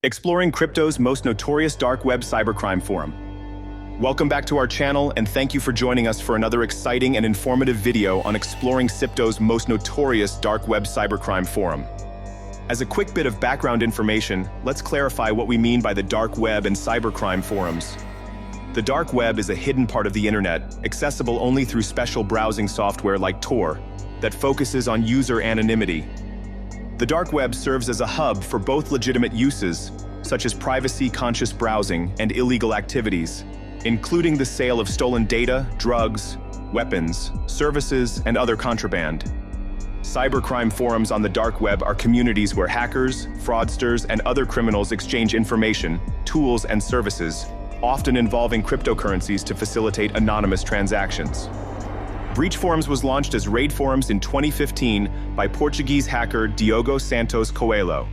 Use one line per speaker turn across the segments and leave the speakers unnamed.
exploring crypto's most notorious dark web cybercrime forum. Welcome back to our channel, and thank you for joining us for another exciting and informative video on exploring crypto's most notorious dark web cybercrime forum. As a quick bit of background information, let's clarify what we mean by the dark web and cybercrime forums. The dark web is a hidden part of the internet, accessible only through special browsing software like Tor, that focuses on user anonymity. The dark web serves as a hub for both legitimate uses, such as privacy-conscious browsing and illegal activities, including the sale of stolen data, drugs, weapons, services, and other contraband. Cybercrime forums on the dark web are communities where hackers, fraudsters, and other criminals exchange information, tools, and services, often involving cryptocurrencies to facilitate anonymous transactions. Breach Forums was launched as raid forums in 2015 by Portuguese hacker Diogo Santos Coelho.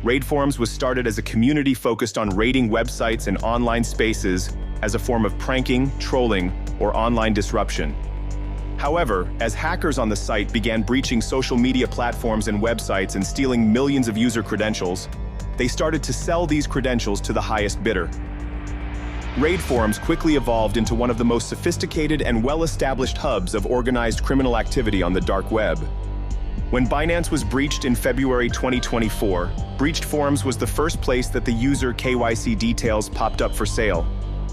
Raid Forums was started as a community focused on raiding websites and online spaces as a form of pranking, trolling, or online disruption. However, as hackers on the site began breaching social media platforms and websites and stealing millions of user credentials, they started to sell these credentials to the highest bidder. Raid forums quickly evolved into one of the most sophisticated and well-established hubs of organized criminal activity on the dark web. When Binance was breached in February 2024, Breached Forums was the first place that the user KYC details popped up for sale.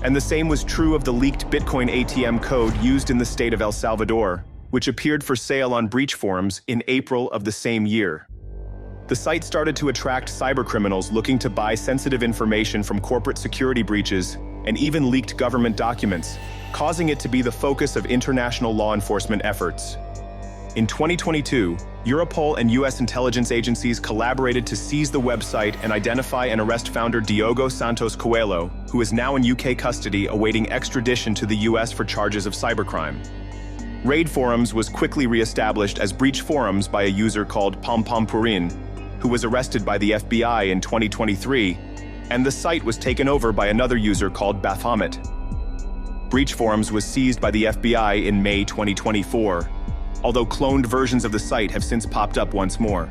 And the same was true of the leaked Bitcoin ATM code used in the state of El Salvador, which appeared for sale on Breach Forums in April of the same year. The site started to attract cybercriminals looking to buy sensitive information from corporate security breaches and even leaked government documents, causing it to be the focus of international law enforcement efforts. In 2022, Europol and US intelligence agencies collaborated to seize the website and identify and arrest founder Diogo Santos Coelho, who is now in UK custody awaiting extradition to the US for charges of cybercrime. Raid Forums was quickly re-established as Breach Forums by a user called Purin, who was arrested by the FBI in 2023, and the site was taken over by another user called Baphomet. Breach Forums was seized by the FBI in May 2024, although cloned versions of the site have since popped up once more.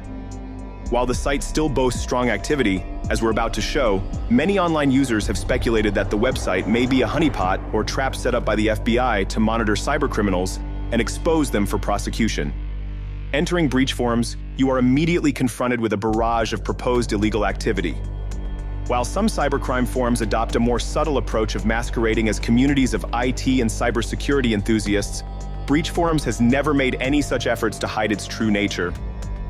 While the site still boasts strong activity, as we're about to show, many online users have speculated that the website may be a honeypot or trap set up by the FBI to monitor cybercriminals and expose them for prosecution. Entering Breach Forums, you are immediately confronted with a barrage of proposed illegal activity. While some cybercrime forums adopt a more subtle approach of masquerading as communities of IT and cybersecurity enthusiasts, Breach Forums has never made any such efforts to hide its true nature.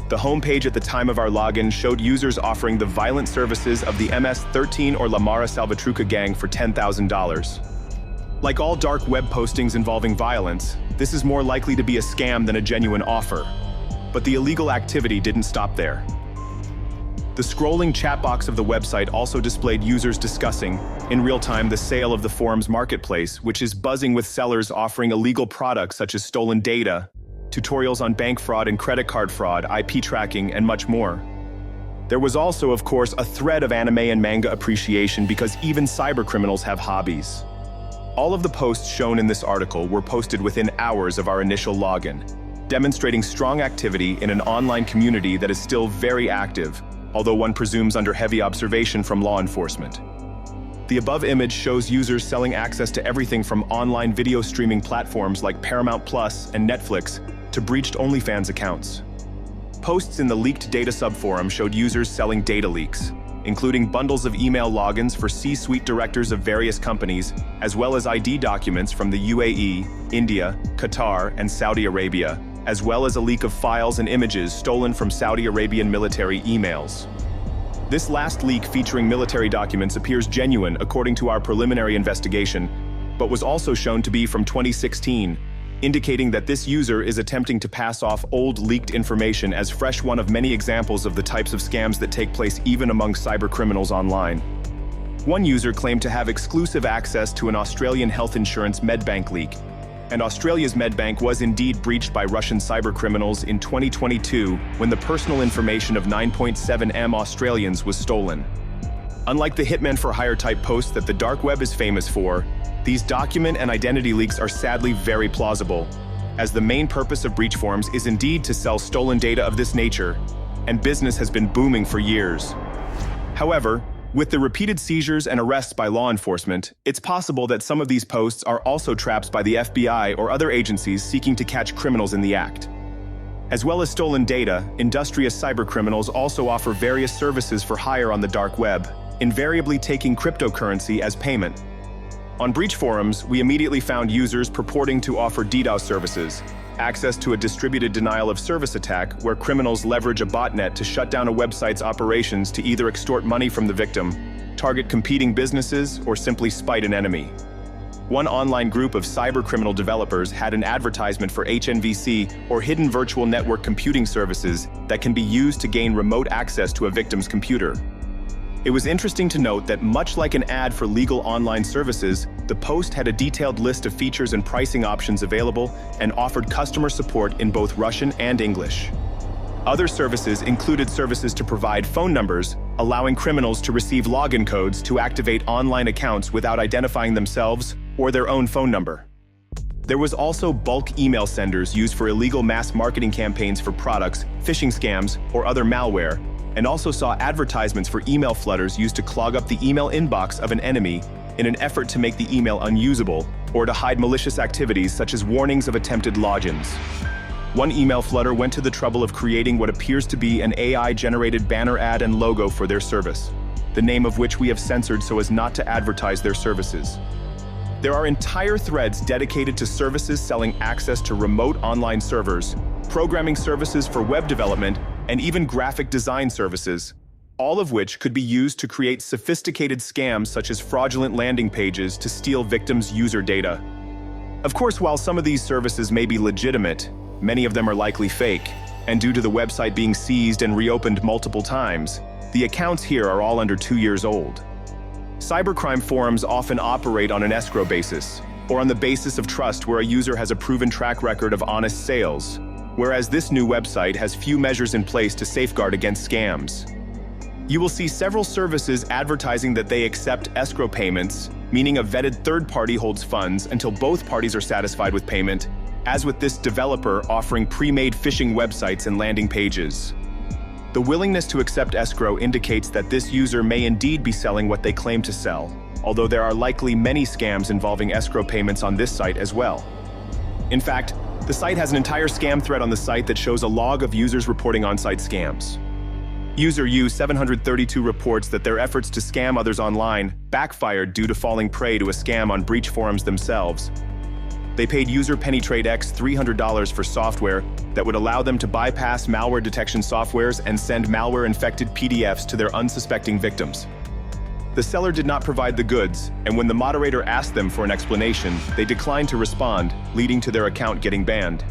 The homepage at the time of our login showed users offering the violent services of the MS-13 or La Mara Salvatrucha gang for $10,000. Like all dark web postings involving violence, this is more likely to be a scam than a genuine offer. But the illegal activity didn't stop there. The scrolling chat box of the website also displayed users discussing, in real time, the sale of the forum's marketplace, which is buzzing with sellers offering illegal products such as stolen data, tutorials on bank fraud and credit card fraud, IP tracking, and much more. There was also, of course, a thread of anime and manga appreciation because even cybercriminals have hobbies. All of the posts shown in this article were posted within hours of our initial login, demonstrating strong activity in an online community that is still very active, although one presumes under heavy observation from law enforcement. The above image shows users selling access to everything from online video streaming platforms like Paramount Plus and Netflix to breached OnlyFans accounts. Posts in the leaked data subforum showed users selling data leaks, including bundles of email logins for C-suite directors of various companies, as well as ID documents from the UAE, India, Qatar, and Saudi Arabia, as well as a leak of files and images stolen from Saudi Arabian military emails. This last leak featuring military documents appears genuine according to our preliminary investigation, but was also shown to be from 2016, indicating that this user is attempting to pass off old leaked information as fresh, one of many examples of the types of scams that take place even among cybercriminals online. One user claimed to have exclusive access to an Australian health insurance Medbank leak, and Australia's Medbank was indeed breached by Russian cybercriminals in 2022 when the personal information of 9.7 Australians was stolen. Unlike the hitman for hire type posts that the dark web is famous for, these document and identity leaks are sadly very plausible, as the main purpose of breach forums is indeed to sell stolen data of this nature, and business has been booming for years. However, With the repeated seizures and arrests by law enforcement, it's possible that some of these posts are also traps by the FBI or other agencies seeking to catch criminals in the act. As well as stolen data, industrious cybercriminals also offer various services for hire on the dark web, invariably taking cryptocurrency as payment. On breach forums, we immediately found users purporting to offer DDoS services, access to a distributed denial of service attack where criminals leverage a botnet to shut down a website's operations to either extort money from the victim, target competing businesses, or simply spite an enemy. One online group of cybercriminal developers had an advertisement for HNVC or hidden virtual network computing services that can be used to gain remote access to a victim's computer. It was interesting to note that much like an ad for legal online services, the post had a detailed list of features and pricing options available and offered customer support in both Russian and English. Other services included services to provide phone numbers, allowing criminals to receive login codes to activate online accounts without identifying themselves or their own phone number. There was also bulk email senders used for illegal mass marketing campaigns for products, phishing scams, or other malware, and also saw advertisements for email flooders used to clog up the email inbox of an enemy in an effort to make the email unusable or to hide malicious activities such as warnings of attempted logins. One email flutter went to the trouble of creating what appears to be an AI-generated banner ad and logo for their service, the name of which we have censored so as not to advertise their services. There are entire threads dedicated to services selling access to remote online servers, programming services for web development, and even graphic design services, all of which could be used to create sophisticated scams such as fraudulent landing pages to steal victims' user data. Of course, while some of these services may be legitimate, many of them are likely fake, and due to the website being seized and reopened multiple times, the accounts here are all under 2 years old. Cybercrime forums often operate on an escrow basis, or on the basis of trust where a user has a proven track record of honest sales, whereas this new website has few measures in place to safeguard against scams. You will see several services advertising that they accept escrow payments, meaning a vetted third party holds funds until both parties are satisfied with payment, as with this developer offering pre-made phishing websites and landing pages. The willingness to accept escrow indicates that this user may indeed be selling what they claim to sell, although there are likely many scams involving escrow payments on this site as well. In fact, the site has an entire scam thread on the site that shows a log of users reporting on-site scams. User U732 reports that their efforts to scam others online backfired due to falling prey to a scam on breach forums themselves. They paid user PennyTradeX $300 for software that would allow them to bypass malware detection softwares and send malware-infected PDFs to their unsuspecting victims. The seller did not provide the goods, and when the moderator asked them for an explanation, they declined to respond, leading to their account getting banned.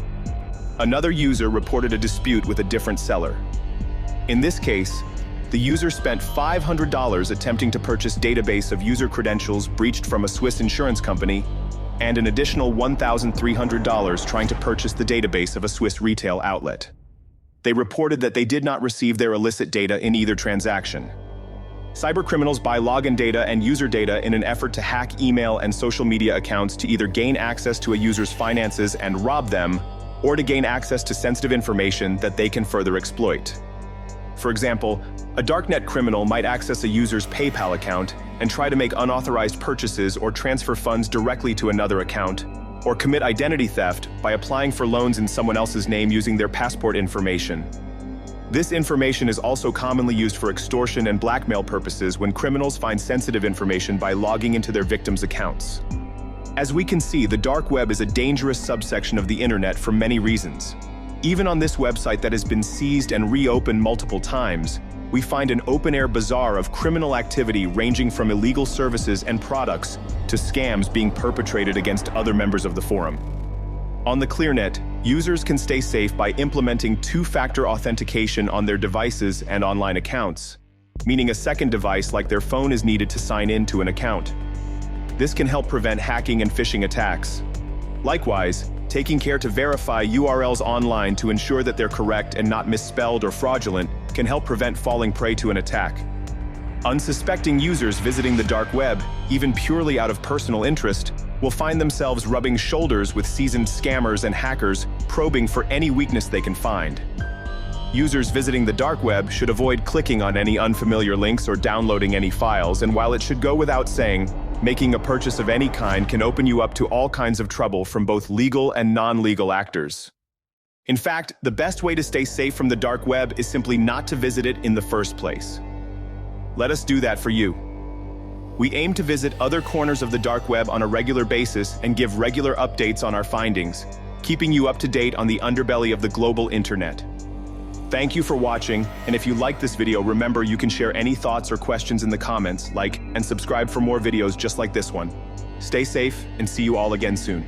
Another user reported a dispute with a different seller. In this case, the user spent $500 attempting to purchase database of user credentials breached from a Swiss insurance company, and an additional $1,300 trying to purchase the database of a Swiss retail outlet. They reported that they did not receive their illicit data in either transaction. Cybercriminals buy login data and user data in an effort to hack email and social media accounts to either gain access to a user's finances and rob them, or to gain access to sensitive information that they can further exploit. For example, a Darknet criminal might access a user's PayPal account and try to make unauthorized purchases or transfer funds directly to another account, or commit identity theft by applying for loans in someone else's name using their passport information. This information is also commonly used for extortion and blackmail purposes when criminals find sensitive information by logging into their victims' accounts. As we can see, the dark web is a dangerous subsection of the internet for many reasons. Even on this website that has been seized and reopened multiple times, we find an open-air bazaar of criminal activity ranging from illegal services and products to scams being perpetrated against other members of the forum. On the ClearNet, users can stay safe by implementing two-factor authentication on their devices and online accounts, meaning a second device like their phone is needed to sign in to an account. This can help prevent hacking and phishing attacks. Likewise, taking care to verify URLs online to ensure that they're correct and not misspelled or fraudulent can help prevent falling prey to an attack. Unsuspecting users visiting the dark web, even purely out of personal interest, will find themselves rubbing shoulders with seasoned scammers and hackers probing for any weakness they can find. Users visiting the dark web should avoid clicking on any unfamiliar links or downloading any files, and while it should go without saying, making a purchase of any kind can open you up to all kinds of trouble from both legal and non-legal actors. In fact, the best way to stay safe from the dark web is simply not to visit it in the first place. Let us do that for you. We aim to visit other corners of the dark web on a regular basis and give regular updates on our findings, keeping you up to date on the underbelly of the global internet. Thank you for watching, and if you liked this video, remember you can share any thoughts or questions in the comments, like, and subscribe for more videos just like this one. Stay safe, and see you all again soon.